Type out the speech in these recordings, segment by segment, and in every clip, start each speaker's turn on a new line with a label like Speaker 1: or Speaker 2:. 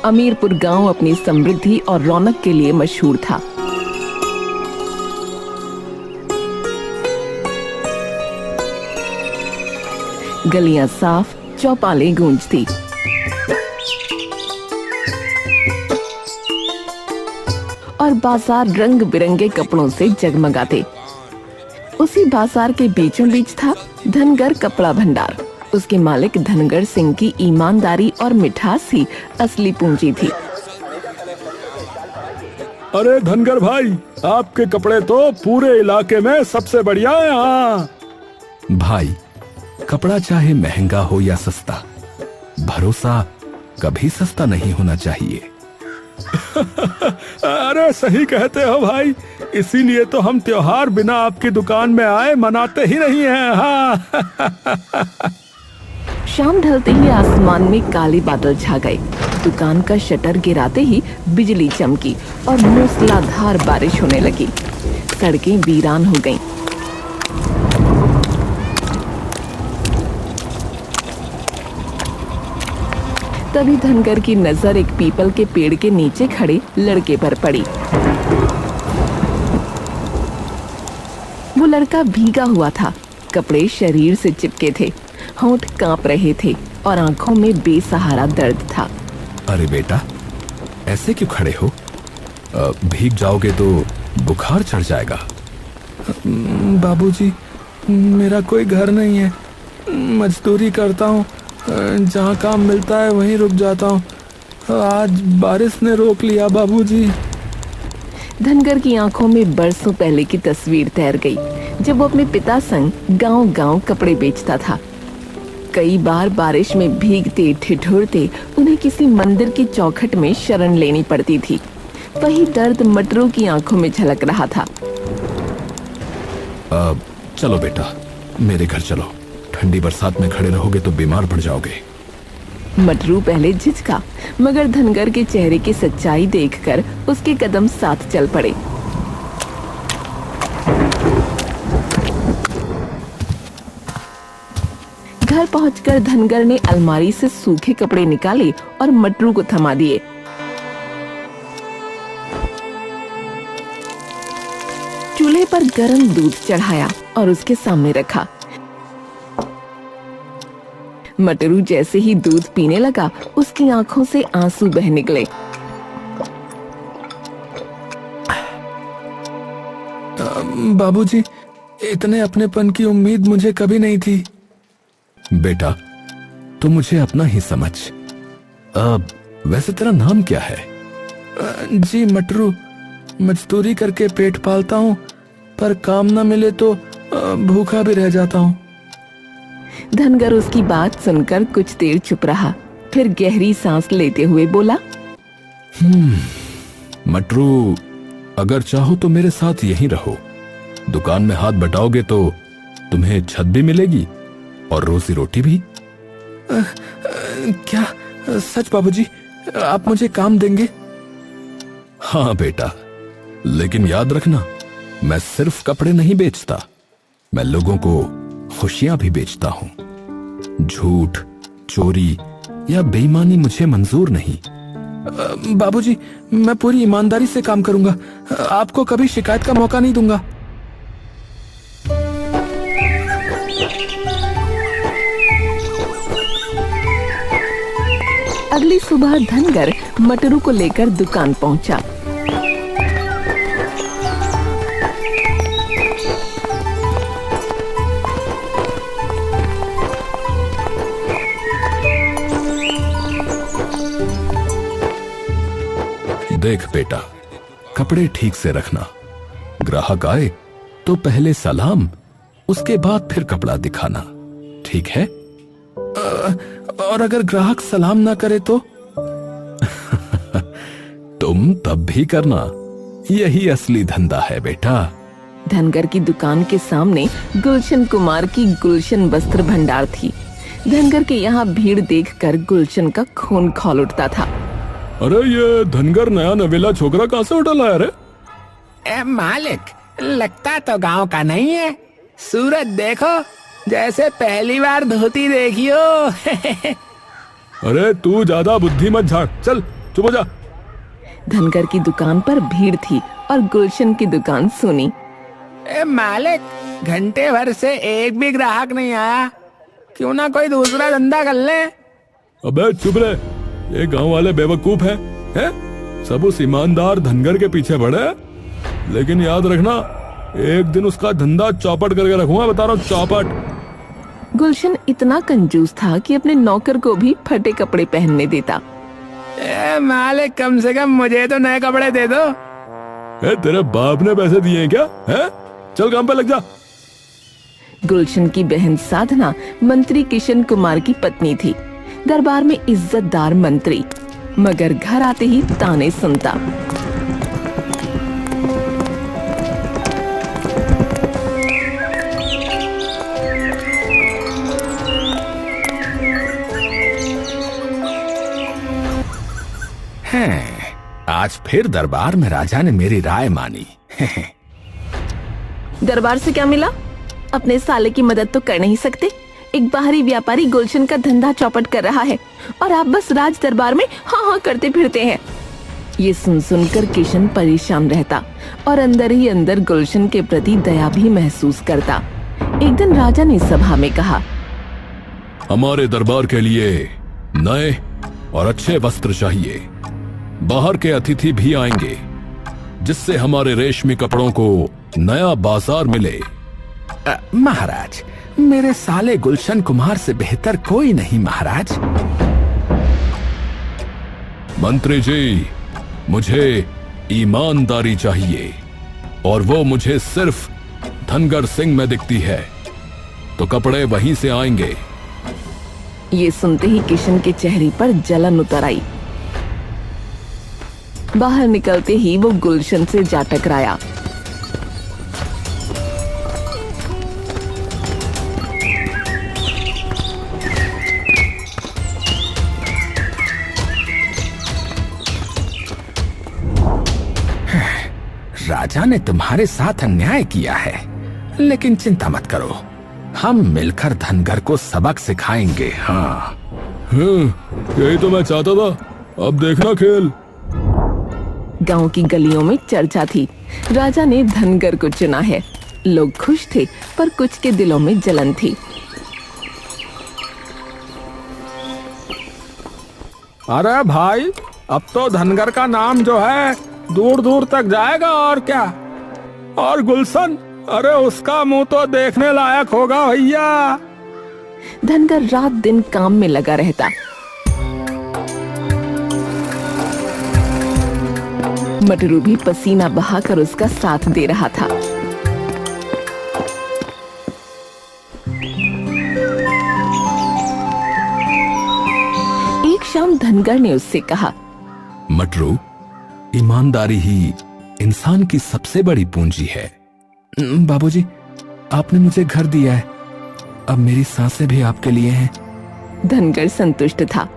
Speaker 1: अमीरपुर गांव अपनी समृद्धि और रौनक के लिए मशहूर था। गलियां साफ, चौपालें गूंजती। और बाजार रंग बिरंगे कपड़ों से जगमगाते। उसी बाजार के बीचों बीच था धनगर कपड़ा भंडार। उसके मालिक धनगर सिंह की ईमानदारी और मिठास ही असली पूंजी थी।
Speaker 2: अरे धनगर भाई, आपके कपड़े तो पूरे इलाके में सबसे बढ़िया है। हाँ
Speaker 3: भाई, कपड़ा चाहे महंगा हो या सस्ता, भरोसा कभी सस्ता नहीं होना चाहिए।
Speaker 2: अरे सही कहते हो भाई, इसीलिए तो हम त्योहार बिना आपकी दुकान में आए मनाते ही नहीं हैं। हाँ।
Speaker 1: शाम ढलते ही आसमान में काले बादल छा गए। दुकान का शटर गिराते ही बिजली चमकी और मूसलाधार बारिश होने लगी। सड़कें वीरान हो गईं। तभी धनगर की नजर एक पीपल के पेड़ के नीचे खड़े लड़के पर पड़ी। वो लड़का भीगा हुआ था, कपड़े शरीर से चिपके थे, होंठ कांप रहे थे और आंखों में बेसहारा दर्द था।
Speaker 3: अरे बेटा, ऐसे क्यों खड़े हो? भीग जाओगे तो बुखार चढ़ जाएगा।
Speaker 2: बाबूजी, मेरा कोई घर नहीं है, मजदूरी करता हूँ, जहाँ काम मिलता है वहीं रुक जाता हूँ। आज बारिश ने रोक लिया बाबूजी।
Speaker 1: धनगर की आंखों में बरसों पहले की तस्वीर तैर गई, जब वो अपने पिता संग गांव-गांव कपड़े बेचता था। कई बार बारिश में भीगते ठिठुरते उन्हें किसी मंदिर की चौखट में शरण लेनी पड़ती थी। वही दर्द मटरू की आंखों में झलक रहा था।
Speaker 3: चलो बेटा, मेरे घर चलो। ठंडी बरसात में खड़े रहोगे तो बीमार पड़ जाओगे।
Speaker 1: मटरू पहले झिझका, मगर धनगर के चेहरे की सच्चाई देखकर उसके कदम साथ चल पड़े। घर पहुंचकर धनगर ने अलमारी से सूखे कपड़े निकाले और मटरू को थमा दिए। चूल्हे पर गर्म दूध चढ़ाया और उसके सामने रखा। मटरू जैसे ही दूध पीने लगा, उसकी आंखों से आंसू बह निकले।
Speaker 2: बाबूजी, इतने अपनेपन की उम्मीद मुझे कभी नहीं थी।
Speaker 3: बेटा, तू मुझे अपना ही समझ। वैसे तेरा नाम क्या है?
Speaker 2: जी मटरू, मजदूरी करके पेट पालता हूँ, पर काम न मिले तो भूखा भी रह जाता हूँ।
Speaker 1: धनगर उसकी बात सुनकर कुछ देर चुप रहा, फिर गहरी सांस लेते हुए बोला,
Speaker 3: मटरू, अगर चाहो तो मेरे साथ यहीं रहो। दुकान में हाथ बटाओगे तो तुम्हें छत भी मिलेगी और रोजी रोटी भी।
Speaker 2: क्या सच बाबूजी, आप मुझे काम देंगे?
Speaker 3: हाँ बेटा, लेकिन याद रखना, मैं सिर्फ कपड़े नहीं बेचता, मैं लोगों को खुशियां भी बेचता हूँ। झूठ, चोरी या बेईमानी मुझे मंजूर नहीं।
Speaker 2: बाबूजी, मैं पूरी ईमानदारी से काम करूंगा, आपको कभी शिकायत का मौका नहीं दूंगा।
Speaker 1: अगली सुबह धनगर मटरू को लेकर दुकान पहुंचा।
Speaker 3: देख बेटा, कपड़े ठीक से रखना। ग्राहक आए तो पहले सलाम, उसके बाद फिर कपड़ा दिखाना, ठीक है?
Speaker 2: और अगर ग्राहक सलाम ना करे तो?
Speaker 3: तुम तब भी करना, यही असली धंधा है बेटा।
Speaker 1: धनगर की दुकान के सामने गुलशन कुमार की गुलशन वस्त्र भंडार थी। धनगर के यहाँ भीड़ देखकर गुलशन का खून खौल उठता था।
Speaker 2: अरे ये धनगर नया नवेला छोकरा कहाँ से उठा लाया रे?
Speaker 4: मालिक, लगता तो गांव का नहीं है। सूरत देखो, जैसे पहली बार धोती देखी हो।
Speaker 2: अरे तू ज्यादा बुद्धि मत झाड़, चल
Speaker 3: चुप हो जा।
Speaker 1: धनगर की दुकान पर भीड़ थी और गुलशन की दुकान सुनी।
Speaker 4: मालिक, घंटे भर से एक भी ग्राहक नहीं आया, क्यों ना कोई दूसरा धंधा कर ले।
Speaker 3: अबे चुप रहे, ये गांव वाले बेवकूफ हैं? सब उस ईमानदार धनगर के पीछे पड़े, लेकिन याद रखना एक दिन उसका धंधा चौपट करके रखूंगा, बता रहा हूँ, चौपट।
Speaker 1: गुलशन इतना कंजूस था कि अपने नौकर को भी फटे कपड़े पहनने देता।
Speaker 4: मालिक, कम से कम मुझे तो नए कपड़े दे दो।
Speaker 3: तेरे बाप ने पैसे दिए हैं क्या? है? चल काम पे लग जा।
Speaker 1: गुलशन की बहन साधना मंत्री किशन कुमार की पत्नी थी, दरबार में इज्जतदार मंत्री, मगर घर आते ही ताने सुनता।
Speaker 3: आज फिर दरबार में राजा ने मेरी राय मानी।
Speaker 1: दरबार से क्या मिला? अपने साले की मदद तो कर नहीं सकते। एक बाहरी व्यापारी गुलशन का धंधा चौपट कर रहा है और आप बस राज दरबार में हाँ हाँ करते फिरते हैं। ये सुन सुनकर किशन परेशान रहता और अंदर ही अंदर गुलशन के प्रति दया भी महसूस करता। एक दिन राजा ने सभा में कहा,
Speaker 3: हमारे दरबार के लिए नए और अच्छे वस्त्र चाहिए। बाहर के अतिथि भी आएंगे, जिससे हमारे रेशमी कपड़ों को नया बाजार मिले।
Speaker 4: महाराज, मेरे साले गुलशन कुमार से बेहतर कोई नहीं महाराज।
Speaker 3: मंत्री जी, मुझे ईमानदारी चाहिए और वो मुझे सिर्फ धनगर सिंह में दिखती है, तो कपड़े वहीं से आएंगे।
Speaker 1: ये सुनते ही किशन के चेहरे पर जलन उतर आई। बाहर निकलते ही वो गुलशन से जा टकराया।
Speaker 4: राजा ने तुम्हारे साथ अन्याय किया है, लेकिन चिंता मत करो, हम मिलकर धनगर को सबक सिखाएंगे। हाँ,
Speaker 3: यही तो मैं चाहता था। अब देखना खेल।
Speaker 1: गांव की गलियों में चर्चा थी, राजा ने धनगर को चुना है। लोग खुश थे, पर कुछ के दिलों में जलन थी।
Speaker 2: अरे भाई, अब तो धनगर का नाम जो है दूर दूर तक जाएगा और क्या। और गुलशन, अरे उसका मुंह तो देखने लायक होगा भैया।
Speaker 1: धनगर रात दिन काम में लगा रहता। मटरू भी पसीना बहाकर उसका साथ दे रहा था। एक शाम धनगर ने उससे कहा,
Speaker 3: मटरू, ईमानदारी ही इंसान की सबसे बड़ी पूंजी है।
Speaker 4: बाबूजी, आपने मुझे घर दिया है, अब मेरी सांसें भी आपके लिए हैं।
Speaker 1: धनगर संतुष्ट था।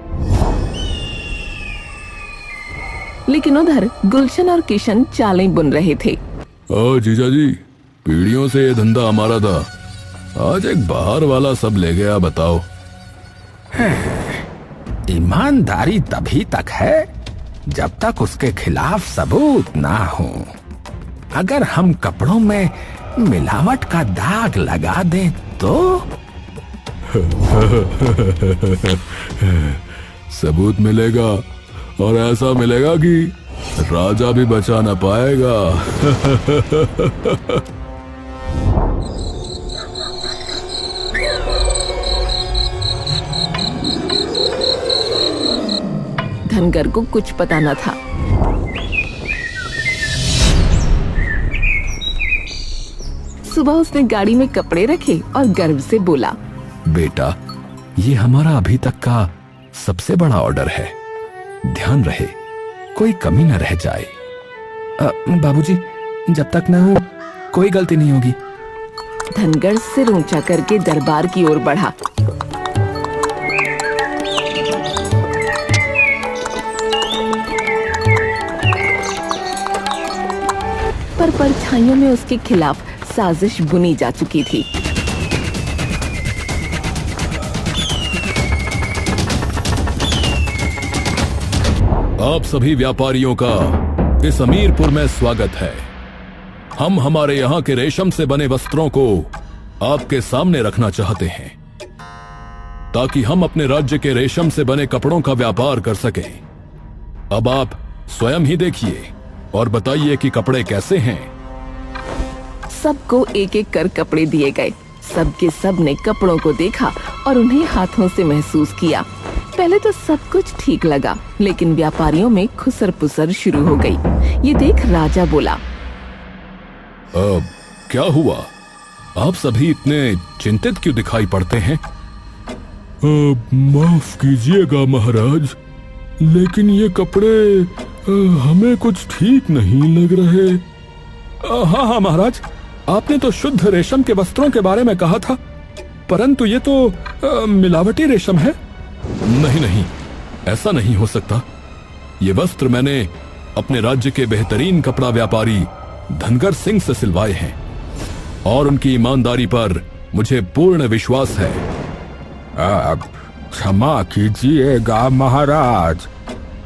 Speaker 1: लेकिन उधर गुलशन और किशन चालें बुन रहे थे।
Speaker 3: ओ जीजा जी, पीढ़ियों से ये धंधा हमारा था, आज एक बाहर वाला सब ले गया, बताओ।
Speaker 4: ईमानदारी तभी तक है जब तक उसके खिलाफ सबूत ना हो। अगर हम कपड़ों में मिलावट का दाग लगा दें तो
Speaker 3: सबूत मिलेगा, और ऐसा मिलेगा कि राजा भी बचा ना पाएगा।
Speaker 1: धनगर को कुछ पता न था। सुबह उसने गाड़ी में कपड़े रखे और गर्व से बोला,
Speaker 3: बेटा, ये हमारा अभी तक का सबसे बड़ा ऑर्डर है, ध्यान रहे कोई कमी न रह जाए।
Speaker 4: बाबूजी, जब तक न हो कोई गलती नहीं होगी।
Speaker 1: धनगर सिर ऊंचा करके दरबार की ओर बढ़ा। पर परछाइयों में उसके खिलाफ साजिश बुनी जा चुकी थी।
Speaker 3: आप सभी व्यापारियों का इस अमीरपुर में स्वागत है। हम हमारे यहाँ के रेशम से बने वस्त्रों को आपके सामने रखना चाहते हैं ताकि हम अपने राज्य के रेशम से बने कपड़ों का व्यापार कर सकें। अब आप स्वयं ही देखिए और बताइए कि कपड़े कैसे हैं।
Speaker 1: सबको एक एक कर कपड़े दिए गए। सबके सब ने कपड़ों को देखा और उन्हें हाथों से महसूस किया। पहले तो सब कुछ ठीक लगा, लेकिन व्यापारियों में खुसर पुसर शुरू हो गई। ये देख राजा बोला,
Speaker 3: क्या हुआ? आप सभी इतने चिंतित क्यों दिखाई पड़ते हैं?
Speaker 2: माफ कीजिएगा महाराज, लेकिन ये कपड़े हमें कुछ ठीक नहीं लग रहे। हाँ हाँ महाराज, आपने तो शुद्ध रेशम के वस्त्रों के बारे में कहा था, परंतु ये तो मिलावटी रेशम है।
Speaker 3: नहीं नहीं, ऐसा नहीं हो सकता। ये वस्त्र मैंने अपने राज्य के बेहतरीन कपड़ा व्यापारी धनगर सिंह से सिलवाए हैं और उनकी ईमानदारी पर मुझे पूर्ण विश्वास है।
Speaker 2: क्षमा कीजिएगा महाराज,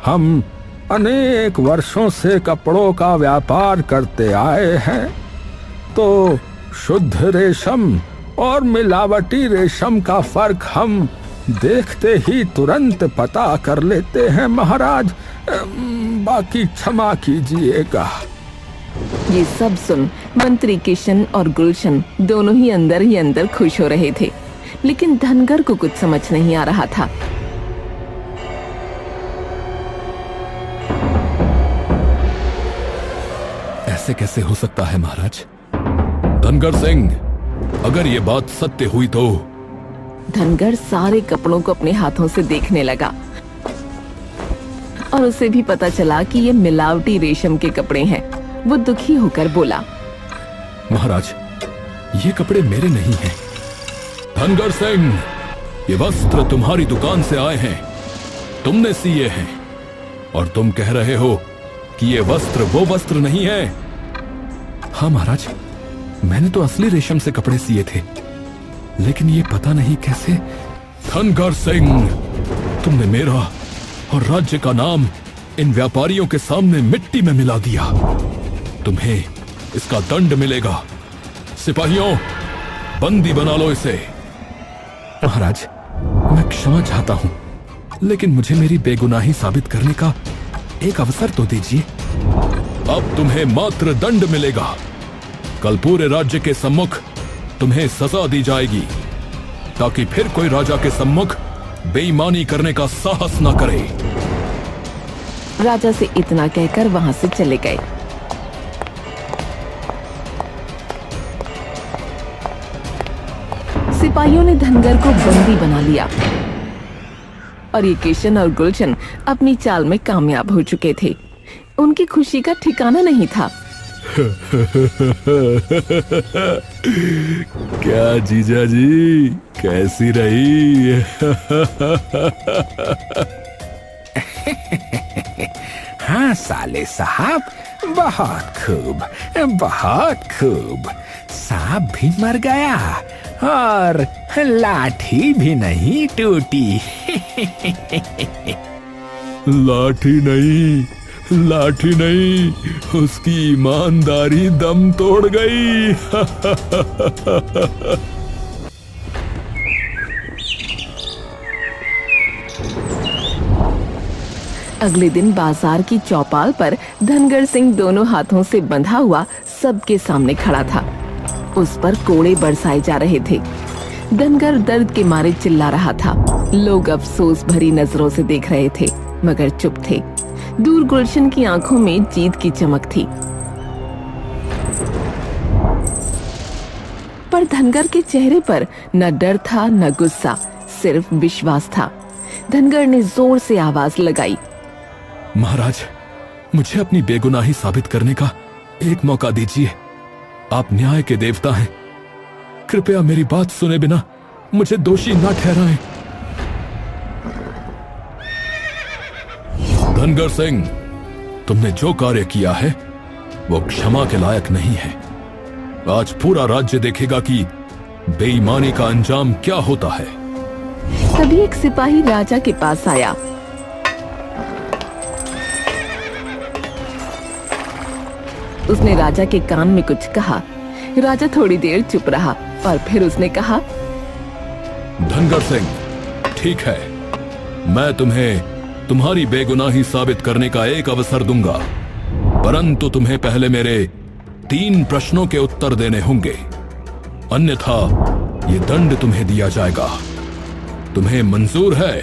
Speaker 2: हम अनेक वर्षों से कपड़ों का व्यापार करते आए हैं, तो शुद्ध रेशम और मिलावटी रेशम का फर्क हम देखते ही तुरंत पता कर लेते हैं महाराज। बाकी क्षमा कीजिएगा।
Speaker 1: ये सब सुन मंत्री किशन और गुलशन दोनों ही अंदर खुश हो रहे थे, लेकिन धनगर को कुछ समझ नहीं आ रहा था।
Speaker 3: ऐसे कैसे हो सकता है महाराज? धनगर सिंह, अगर ये बात सत्य हुई तो?
Speaker 1: धनगर सारे कपड़ों को अपने हाथों से देखने लगा और उसे भी पता चला कि ये मिलावटी रेशम के कपड़े हैं। वो दुखी होकर बोला,
Speaker 3: महाराज, ये कपड़े मेरे नहीं हैं। धनगर सिंह, ये वस्त्र तुम्हारी दुकान से आए हैं, तुमने सिए हैं और तुम कह रहे हो कि ये वस्त्र वो वस्त्र नहीं है।
Speaker 4: हाँ महाराज, मैंने तो असली रेशम से कपड़े सिए थे, लेकिन ये पता नहीं कैसे।
Speaker 3: धनगर सिंह, तुमने मेरा और राज्य का नाम इन व्यापारियों के सामने मिट्टी में मिला दिया। तुम्हें इसका दंड मिलेगा। सिपाहियों, बंदी बना लो इसे।
Speaker 4: महाराज, मैं क्षमा चाहता हूं, लेकिन मुझे मेरी बेगुनाही साबित करने का एक अवसर तो दीजिए।
Speaker 3: अब तुम्हें मात्र दंड मिलेगा। कल पूरे राज्य के सम्मुख तुम्हें सजा दी जाएगी, ताकि फिर कोई राजा के सम्मुख बेईमानी करने का साहस न करे।
Speaker 1: राजा से इतना कहकर वहां से चले गए। सिपाहियों ने धनगर को बंदी बना लिया और ये किशन और गुलशन अपनी चाल में कामयाब हो चुके थे। उनकी खुशी का ठिकाना नहीं था।
Speaker 3: क्या जीजा जी, कैसी रही?
Speaker 4: हाँ साले साहब, बहुत खूब, बहुत खूब। सांप भी मर गया और लाठी भी नहीं टूटी।
Speaker 3: लाठी नहीं, उसकी ईमानदारी दम तोड़ गई।
Speaker 1: अगले दिन बाजार की चौपाल पर धनगर सिंह दोनों हाथों से बंधा हुआ सबके सामने खड़ा था। उस पर कोड़े बरसाए जा रहे थे। धनगर दर्द के मारे चिल्ला रहा था। लोग अफसोस भरी नजरों से देख रहे थे, मगर चुप थे। दूर गुलशन की आंखों में जीत की चमक थी, पर धनगर के चेहरे पर न डर था न गुस्सा, सिर्फ विश्वास था। धनगर ने जोर से आवाज लगाई,
Speaker 3: महाराज, मुझे अपनी बेगुनाही साबित करने का एक मौका दीजिए। आप न्याय के देवता हैं, कृपया मेरी बात सुने बिना मुझे दोषी ना ठहराएं। धनगर सिंह, तुमने जो कार्य किया है वो क्षमा के लायक नहीं है। आज पूरा राज्य देखेगा कि बेईमानी का अंजाम क्या होता है।
Speaker 1: तभी एक सिपाही राजा के पास आया उसने राजा के कान में कुछ कहा। राजा थोड़ी देर चुप रहा और फिर उसने कहा,
Speaker 3: धनगर सिंह, ठीक है, मैं तुम्हें तुम्हारी बेगुनाही साबित करने का एक अवसर दूंगा, परंतु तुम्हें पहले मेरे 3 प्रश्नों के उत्तर देने होंगे, अन्यथा ये दंड तुम्हें दिया जाएगा। तुम्हें मंजूर है?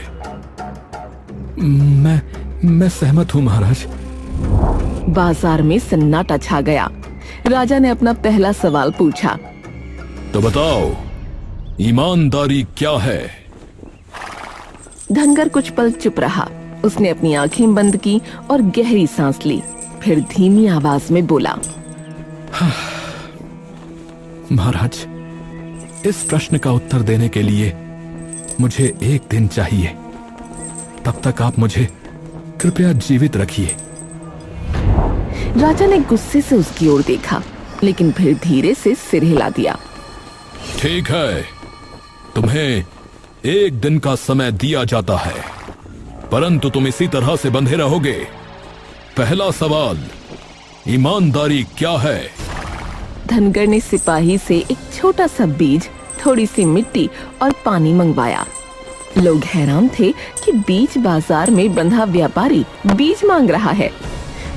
Speaker 4: मैं सहमत हूं महाराज।
Speaker 1: बाजार में सन्नाटा छा गया। राजा ने अपना पहला सवाल पूछा।
Speaker 3: तो बताओ, ईमानदारी क्या है?
Speaker 1: धनगर कुछ पल चुप रहा। उसने अपनी आंखें बंद की और गहरी सांस ली, फिर धीमी आवाज में बोला,
Speaker 4: महाराज, इस प्रश्न का उत्तर देने के लिए मुझे 1 दिन चाहिए। तब तक आप मुझे कृपया जीवित रखिए।
Speaker 1: राजा ने गुस्से से उसकी ओर देखा, लेकिन फिर धीरे से सिर हिला दिया।
Speaker 3: ठीक है, तुम्हें 1 दिन का समय दिया जाता है, परंतु तुम इसी तरह से बंधे रहोगे। पहला सवाल, ईमानदारी क्या है?
Speaker 1: धनगर ने सिपाही से एक छोटा सा बीज, थोड़ी सी मिट्टी और पानी मंगवाया। लोग हैरान थे कि बीज बाजार में बंधा व्यापारी बीज मांग रहा है।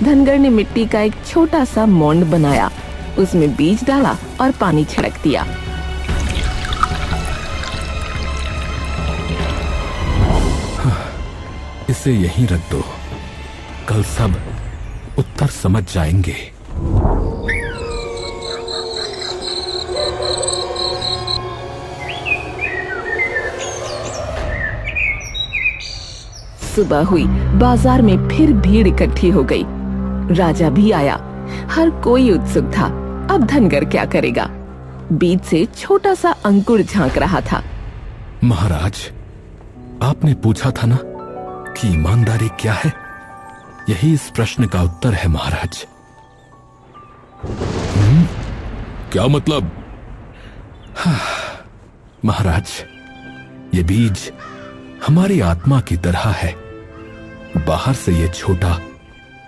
Speaker 1: धनगर ने मिट्टी का एक छोटा सा मोंड बनाया, उसमें बीज डाला और पानी छिड़क दिया।
Speaker 4: इसे यहीं रख दो, कल सब उत्तर समझ जाएंगे।
Speaker 1: सुबह हुई, बाजार में फिर भीड़ इकट्ठी हो गई। राजा भी आया। हर कोई उत्सुक था, अब धनगर क्या करेगा? बीज से छोटा सा अंकुर झांक रहा था।
Speaker 4: महाराज, आपने पूछा था ना कि ईमानदारी क्या है? यही इस प्रश्न का उत्तर है महाराज।
Speaker 3: क्या मतलब?
Speaker 4: महाराज, ये बीज हमारी आत्मा की तरह है। बाहर से ये छोटा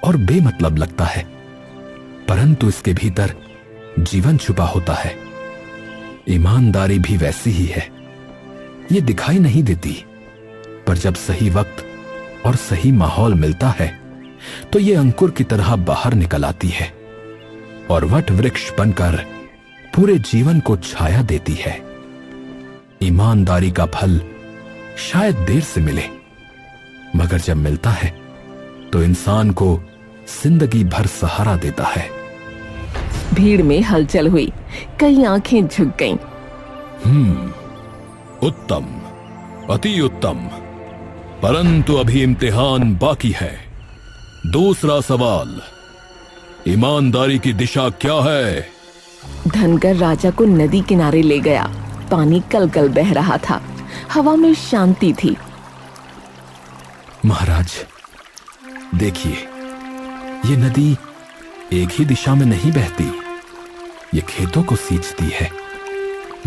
Speaker 4: और बेमतलब लगता है, परंतु इसके भीतर जीवन छुपा होता है। ईमानदारी भी वैसी ही है। ये दिखाई नहीं देती, पर जब सही वक्त और सही माहौल मिलता है तो ये अंकुर की तरह बाहर निकल आती है और वट वृक्ष बनकर पूरे जीवन को छाया देती है। ईमानदारी का फल शायद देर से मिले, मगर जब मिलता है तो इंसान को जिंदगी भर सहारा देता है।
Speaker 1: भीड़ में हलचल हुई, कई आंखें झुक गईं।
Speaker 3: उत्तम, अति उत्तम, परंतु अभी इम्तिहान बाकी है। दूसरा सवाल, ईमानदारी की दिशा क्या है?
Speaker 1: धनगर राजा को नदी किनारे ले गया। पानी कल-कल बह रहा था, हवा में शांति थी।
Speaker 4: महाराज, देखिए, ये नदी एक ही दिशा में नहीं बहती। ये खेतों को सींचती है,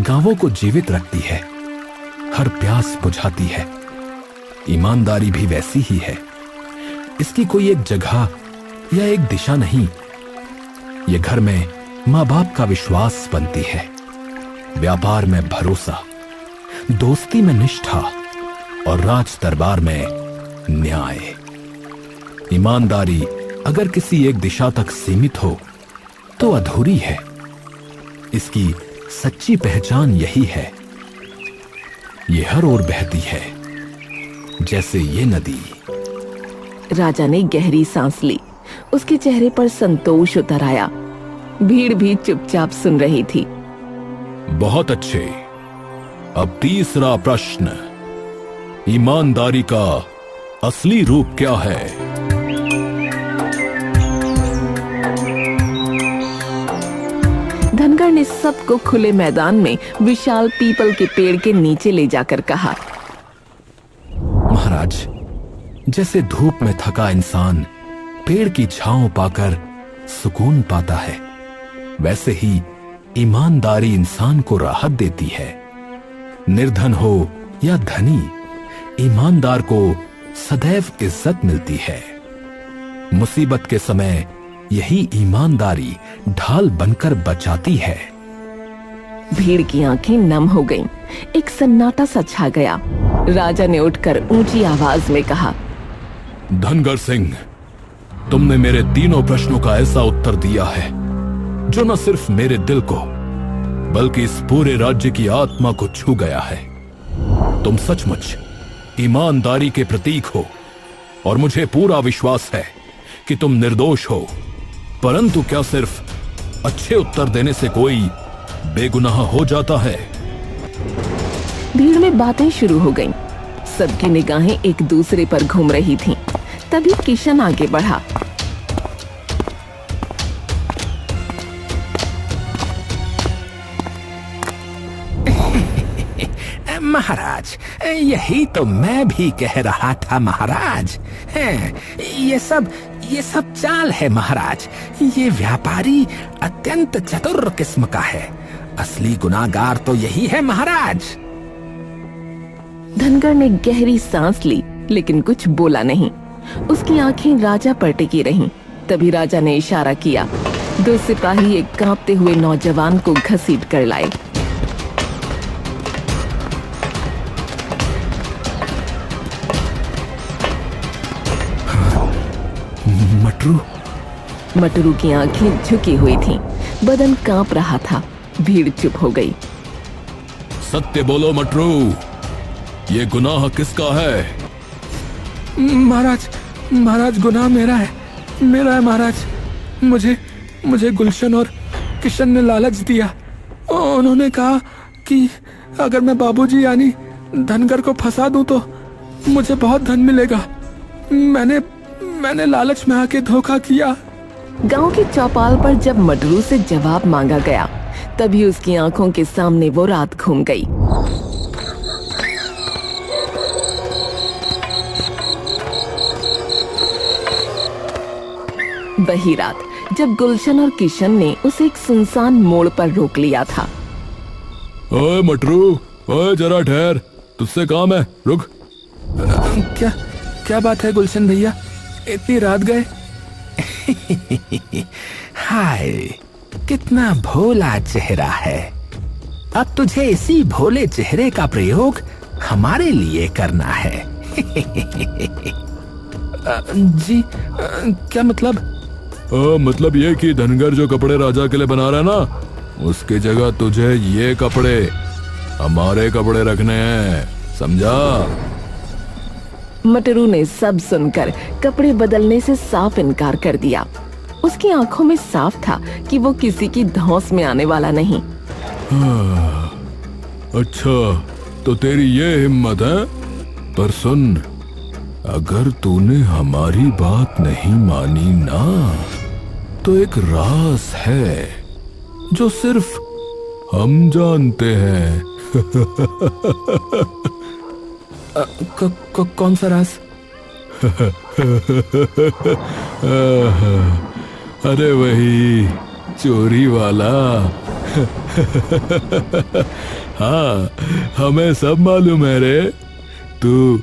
Speaker 4: गांवों को जीवित रखती है, हर प्यास बुझाती है। ईमानदारी भी वैसी ही है। इसकी कोई एक जगह या एक दिशा नहीं। ये घर में माँ बाप का विश्वास बनती है, व्यापार में भरोसा, दोस्ती में निष्ठा और राज दरबार में न्याय। ईमानदारी अगर किसी एक दिशा तक सीमित हो तो अधूरी है। इसकी सच्ची पहचान यही है। ये हर ओर बहती है, जैसे ये नदी।
Speaker 1: राजा ने गहरी सांस ली। उसके चेहरे पर संतोष उतर आया। भीड़ भी चुपचाप सुन रही थी।
Speaker 3: बहुत अच्छे। अब तीसरा प्रश्न, ईमानदारी का असली रूप क्या है?
Speaker 1: धनगर ने सबको खुले मैदान में विशाल पीपल के पेड़ के नीचे ले जाकर कहा,
Speaker 4: महाराज, जैसे धूप में थका इंसान पेड़ की छांव पाकर सुकून पाता है, वैसे ही ईमानदारी इंसान को राहत देती है। निर्धन हो या धनी, ईमानदार को सदैव इज्जत मिलती है। मुसीबत के समय
Speaker 3: यही ईमानदारी ढाल बनकर बचाती है।
Speaker 1: भीड़ की आंखें नम हो गईं। एक सन्नाटा सा छा गया। राजा ने उठकर ऊंची आवाज में कहा,
Speaker 3: धनगर सिंह, तुमने मेरे तीनों प्रश्नों का ऐसा उत्तर दिया है जो न सिर्फ मेरे दिल को बल्कि इस पूरे राज्य की आत्मा को छू गया है। तुम सचमुच ईमानदारी के प्रतीक हो और मुझे पूरा विश्वास है कि तुम निर्दोष हो। परंतु क्या सिर्फ अच्छे उत्तर देने से कोई बेगुनाह हो जाता है?
Speaker 1: भीड़ में बातें शुरू हो गईं। सबकी निगाहें एक दूसरे पर घूम रही थीं। तभी किशन आगे बढ़ा।
Speaker 4: महाराज, यही तो मैं भी कह रहा था महाराज। ये सब चाल है महाराज। ये व्यापारी अत्यंत चतुर किस्म का है। असली गुनाहगार तो यही है महाराज।
Speaker 1: धनगर ने गहरी सांस ली लेकिन कुछ बोला नहीं। उसकी आंखें राजा पर टिकी रहीं। तभी राजा ने इशारा किया। 2 सिपाही एक कांपते हुए नौजवान को घसीट कर लाए। मटरू की आंखें झुकी हुई थीं। बदन कांप रहा था। भीड़ चुप हो गई।
Speaker 3: सत्य बोलो मटरू, ये गुनाह किसका है?
Speaker 2: महाराज गुनाह मेरा है महाराज। मुझे गुलशन और किशन ने लालच दिया। उन्होंने कहा कि अगर मैं बाबूजी यानी धनगर को फंसा दूं तो मुझे बहुत धन मिलेगा। मैंने लालच में आके धोखा किया।
Speaker 1: गांव की चौपाल पर जब मटरू से जवाब मांगा गया तभी उसकी आंखों के सामने वो रात घूम गई। वही रात जब गुलशन और किशन ने उसे एक सुनसान मोड़ पर रोक लिया था।
Speaker 3: ओए मटरू, ओए जरा ठहर, तुझसे काम है, रुक।
Speaker 2: क्या बात है गुलशन भैया, इतनी रात गए?
Speaker 4: हाय, कितना भोला चेहरा है। अब तुझे इसी भोले चेहरे का प्रयोग हमारे लिए करना है।
Speaker 2: जी, क्या मतलब?
Speaker 3: मतलब ये कि धनगर जो कपड़े राजा के लिए बना रहा है ना, उसकी जगह तुझे ये कपड़े हमारे कपड़े रखने हैं, समझा?
Speaker 1: मटरू ने सब सुनकर कपड़े बदलने से साफ इनकार कर दिया। उसकी आंखों में साफ था कि वो किसी की धौंस में आने वाला नहीं।
Speaker 3: अच्छा, तो तेरी ये हिम्मत है? पर सुन, अगर तूने हमारी बात नहीं मानी ना, तो एक राज है जो सिर्फ हम जानते हैं।
Speaker 2: कौन सा राज?
Speaker 3: अरे वही चोरी वाला। हाँ, हमें सब मालूम है रे। तू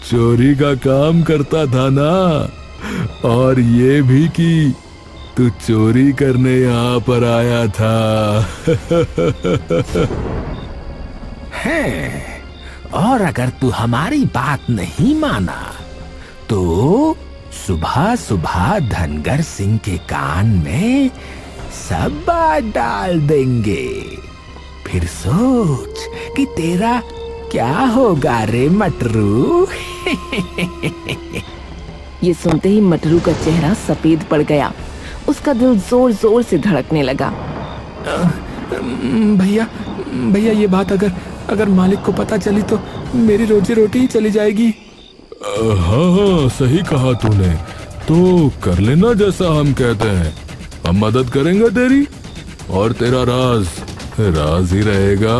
Speaker 3: चोरी का काम करता था ना, और ये भी कि तू चोरी करने यहाँ पर आया था।
Speaker 4: है, और अगर तू हमारी बात नहीं माना तो सुबह सुबह धनगर सिंह के कान में सब बात डाल देंगे। फिर सोच कि तेरा क्या होगा रे मटरू।
Speaker 1: ये सुनते ही मटरू का चेहरा सफेद पड़ गया। उसका दिल जोर जोर से धड़कने लगा।
Speaker 2: भैया ये बात अगर मालिक को पता चली तो मेरी रोजी रोटी ही चली जाएगी।
Speaker 3: हाँ, सही कहा तूने। तो कर लेना जैसा हम कहते हैं, हम मदद करेंगे तेरी, और तेरा राज ही रहेगा।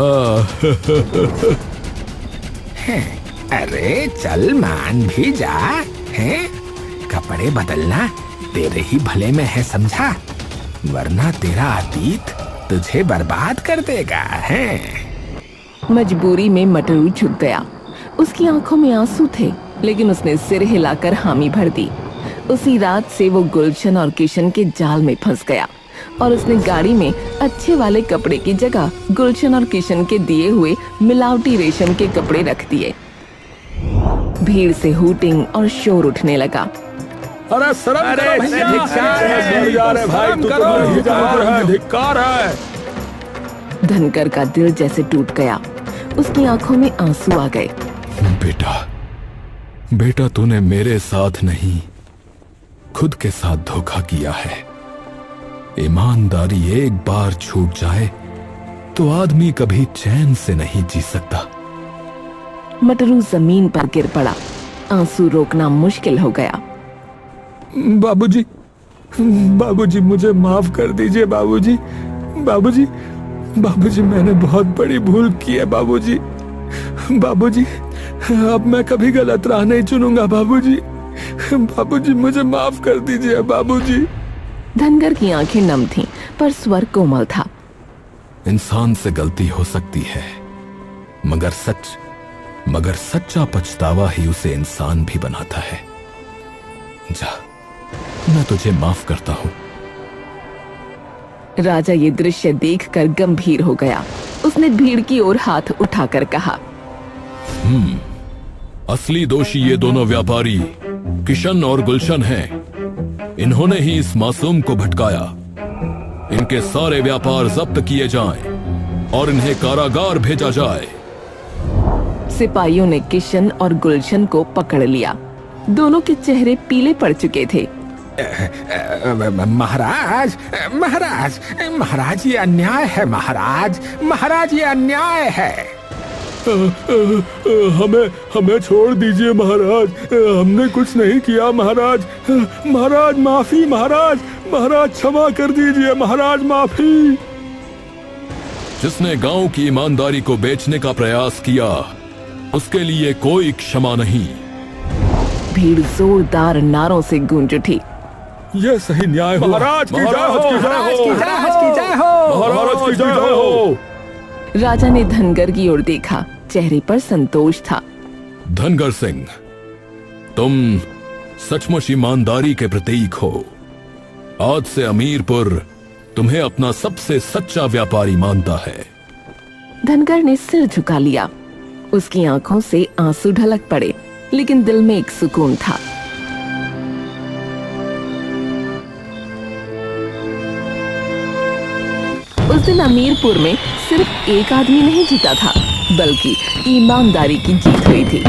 Speaker 4: अरे चल मान भी जा। है, कपड़े बदलना तेरे ही भले में है, समझा? वरना तेरा अतीत तुझे बर्बाद कर देगा। है,
Speaker 1: मजबूरी में मटरू झुक गया। उसकी आंखों में आंसू थे, लेकिन उसने सिर हिलाकर हामी भर दी। उसी रात से वो गुलशन और किशन के जाल में फंस गया और उसने गाड़ी में अच्छे वाले कपड़े की जगह गुलशन और किशन के दिए हुए मिलावटी रेशम के कपड़े रख दिए। भीड़ से हूटिंग और शोर उठने लगा।
Speaker 2: अरे शर्म करो भैया, धिक्कार है।
Speaker 1: धनकर का दिल जैसे टूट गया, उसकी आंखों में आंसू आ गए।
Speaker 3: बेटा तूने मेरे साथ नहीं खुद के साथ धोखा किया है। ईमानदारी एक बार छूट जाए तो आदमी कभी चैन से नहीं जी सकता।
Speaker 1: मटरू जमीन पर गिर पड़ा, आंसू रोकना मुश्किल हो गया।
Speaker 2: बाबूजी, बाबूजी मुझे माफ कर दीजिए बाबूजी। बाबूजी, बाबूजी मैंने बहुत बड़ी भूल की है बाबूजी। बाबूजी, अब मैं कभी गलत राह नहीं चुनूंगा बाबूजी। बाबूजी मुझे माफ कर दीजिए बाबूजी।
Speaker 1: धनगर की आंखें नम थीं, पर स्वर कोमल था।
Speaker 3: इंसान से गलती हो सकती है, मगर सच्चा पछतावा ही उसे इंसान भी बनाता है। जा, मैं तुझे माफ करता हूं।
Speaker 1: राजा ये दृश्य देखकर गंभीर हो गया। उसने भीड़ की ओर हाथ उठाकर कहा,
Speaker 3: असली दोषी ये दोनों व्यापारी किशन और गुलशन हैं। इन्होंने ही इस मासूम को भटकाया। इनके सारे व्यापार जब्त किए जाएं और इन्हें कारागार भेजा जाए।
Speaker 1: सिपाहियों ने किशन और गुलशन को पकड़ लिया। दोनों के चेहरे पीले पड़ चुके थे।
Speaker 4: महाराज, महाराज, महाराज ये अन्याय है। महाराज, महाराज ये अन्याय है।
Speaker 2: हमें छोड़ दीजिए महाराज, हमने कुछ नहीं किया महाराज। महाराज माफी, महाराज, महाराज क्षमा कर दीजिए महाराज, माफी।
Speaker 3: जिसने गांव की ईमानदारी को बेचने का प्रयास किया उसके लिए कोई क्षमा नहीं।
Speaker 1: भीड़ जोरदार नारों से गूंज उठी।
Speaker 2: ये सही न्याय हो। महाराज की जय हो,
Speaker 4: महाराज की जय हो,
Speaker 2: महाराज की जय हो।
Speaker 1: राजा ने धनगर की ओर देखा, चेहरे पर संतोष था।
Speaker 3: धनगर सिंह, तुम सचमुच ईमानदारी के प्रतीक हो। आज से अमीरपुर तुम्हें अपना सबसे सच्चा व्यापारी मानता है।
Speaker 1: धनगर ने सिर झुका लिया। उसकी आंखों से आंसू ढलक पड़े, लेकिन दिल में एक सुकून था। उस दिन अमीरपुर में सिर्फ एक आदमी नहीं जीता था, बल्कि ईमानदारी की जीत हुई थी।